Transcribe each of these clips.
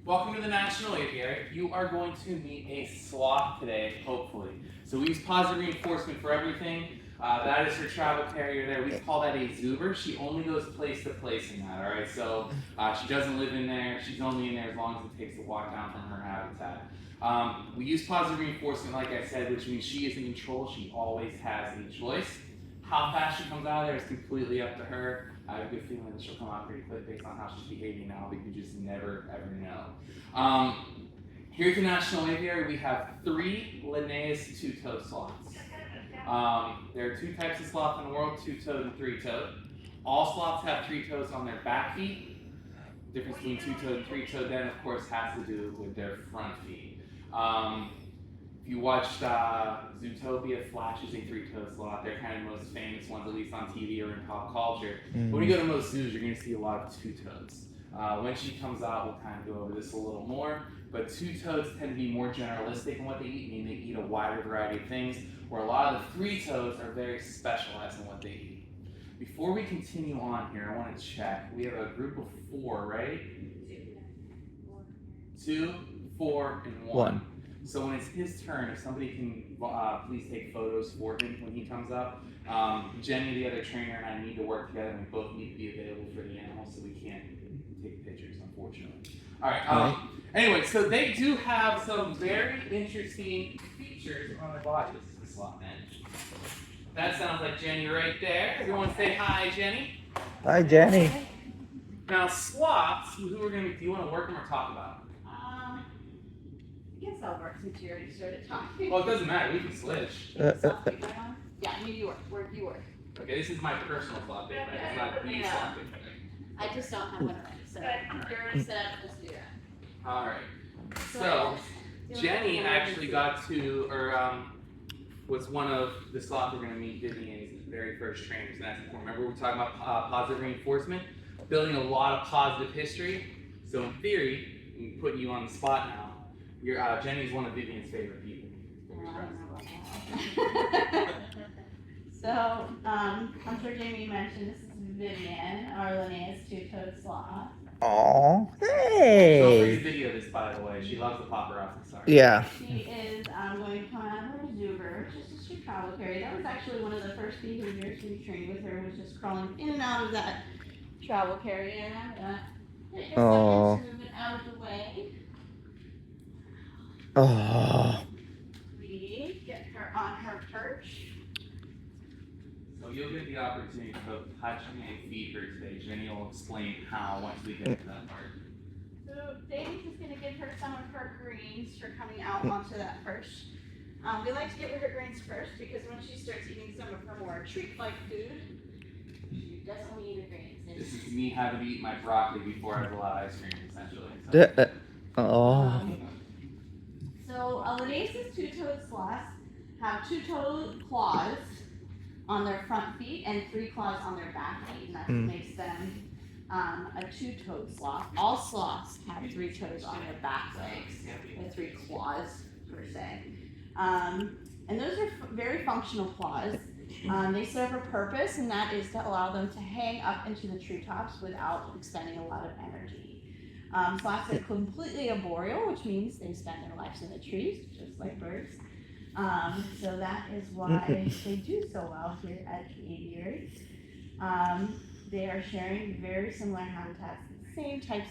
Welcome to the National Aviary. You are going to meet a sloth today, hopefully. So we use positive reinforcement for everything. That is her travel carrier there. We call that a Zuber. She only goes place to place in that, all right? So she doesn't live in there. She's only in there as long as it takes to walk down from her habitat. We use positive reinforcement, like I said, which means she is in control. She always has a choice. How fast she comes out of there is completely up to her. I have a good feeling that she'll come out pretty quick based on how she's behaving now, but you just never, ever know. Here at the National Aviary, we have 3 Linnaeus two-toed sloths. There are 2 types of sloth in the world, 2-toed and 3-toed. All sloths have 3 toes on their back feet. The difference between 2-toed and 3-toed then, of course, has to do with their front feet. If you watched Zootopia, Flash is a 3-toed sloth. They're kind of the most famous ones, at least on TV or in pop culture. But when you go to most zoos, you're going to see a lot of 2-toes. When she comes out, we'll kind of go over this a little more. But 2-toes tend to be more generalistic in what they eat, meaning they eat a wider variety of things, where a lot of the 3-toes are very specialized in what they eat. Before we continue on here, I want to check. We have a group of 4, right? 2, 4, and 1. So when it's his turn, if somebody can please take photos for him when he comes up. Jenny, the other trainer, and I need to work together, and we both need to be available for the animals, so we can't take pictures, unfortunately. All right. Anyway, so they do have some very interesting features on their bodies. This sloth man. That sounds like Jenny right there. Everyone say hi, Jenny. Hi, Jenny. Now, sloths. Who are going to? Do you want to work them or talk about them? I guess I'll work since you already started talking. Well, it doesn't matter. We can switch. Yeah, you work. Where do you work? Okay, this is my personal sloth big bag. It's not the sloth big bag. I just don't have one already, so you're already set up. Just do that. All right. So Jenny actually got to, or was one of the sloth we're going to meet Vivian's very first trainers. And that's important. Remember, we're talking about positive reinforcement, building a lot of positive history. So in theory, I'm putting you on the spot now. Jenny's one of Vivian's favorite people. So, I'm sure Jamie mentioned this is Vivian, our Linnaeus 2-toed sloth. Oh, Don't hey. forget to video this, by the way. She loves the paparazzi. Sorry. Yeah. She is going to come out of her Zuber, just a travel carry. That was actually one of the first behaviors we trained with her, was just crawling in and out of that travel carrier. Oh. Move it out of the way. Oh. We get her on her perch. So you'll get the opportunity to both touch and feed her today. Jenny will explain how once we get to that part. So Davey's just going to give her some of her greens for coming out onto that perch. We like to give her greens first because when she starts eating some of her more treat-like food, she doesn't want to eat her greens. This is me having to eat my broccoli before I blow out ice cream, essentially. So Linnaeus 2-toed sloths have 2-toed claws on their front feet and 3 claws on their back feet, and that's what makes them a 2-toed sloth. All sloths have 3 toes on their back legs, with 3 claws per se. And those are very functional claws. They serve a purpose, and that is to allow them to hang up into the treetops without expending a lot of energy. Sloths are completely arboreal, which means they spend their lives in the trees, just like birds. So that is why they do so well here at the aviary. They are sharing very similar habitats, the same types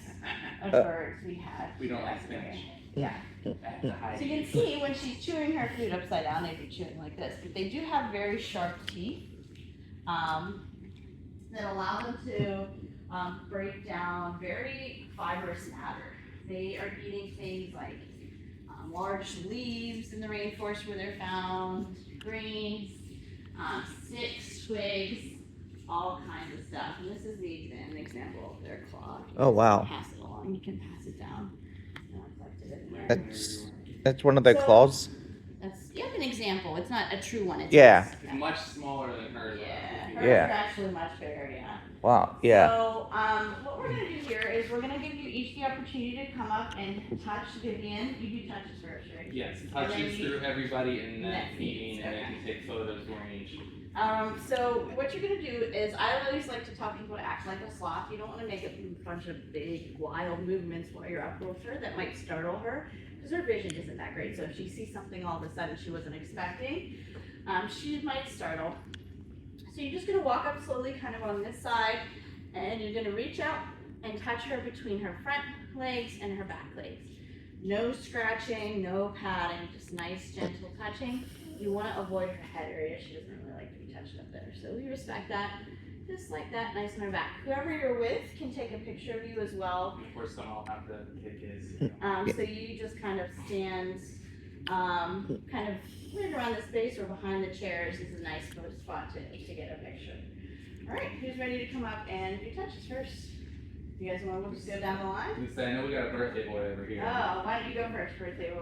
of birds we have. We don't like spinach. Yeah. So you can see when she's chewing her food upside down, they'd be chewing like this. But they do have very sharp teeth that allow them to break down very fibrous matter. They are eating things like large leaves in the rainforest where they're found, greens, sticks, twigs, all kinds of stuff. And this is an example of their claw. Oh, wow. Pass it along. You can pass it down. That's one of their claws? That's an example. It's not a true one. It's Yeah. It's much smaller than hers. Yeah. Hers Yeah. are actually much bigger, yeah. Wow. Yeah. So, what we're gonna do here is we're gonna give you each the opportunity to come up and touch Vivian. You do touches first, right? Yes, And touches then through everybody and then then feeding, and then okay. you can take photos range. So what you're gonna do is, I always like to tell people to act like a sloth. You don't wanna make a bunch of big, wild movements while you're up close to her that might startle her, because her vision isn't that great. So if she sees something all of a sudden she wasn't expecting, she might startle. So you're just gonna walk up slowly, kind of on this side, and you're gonna reach out and touch her between her front legs and her back legs. No scratching, no patting, just nice, gentle touching. You wanna avoid her head area. She doesn't really like to be touched up there. So we respect that. Just like that, nice on her back. Whoever you're with can take a picture of you as well. And of course, someone will have to kick his. So you just kind of stand, kind of right around the space or behind the chairs is a nice spot to get a picture. All right, who's ready to come up and do touches first? You guys want to just go down the line? I know we got a birthday boy over here. Oh, why don't you go first, birthday boy?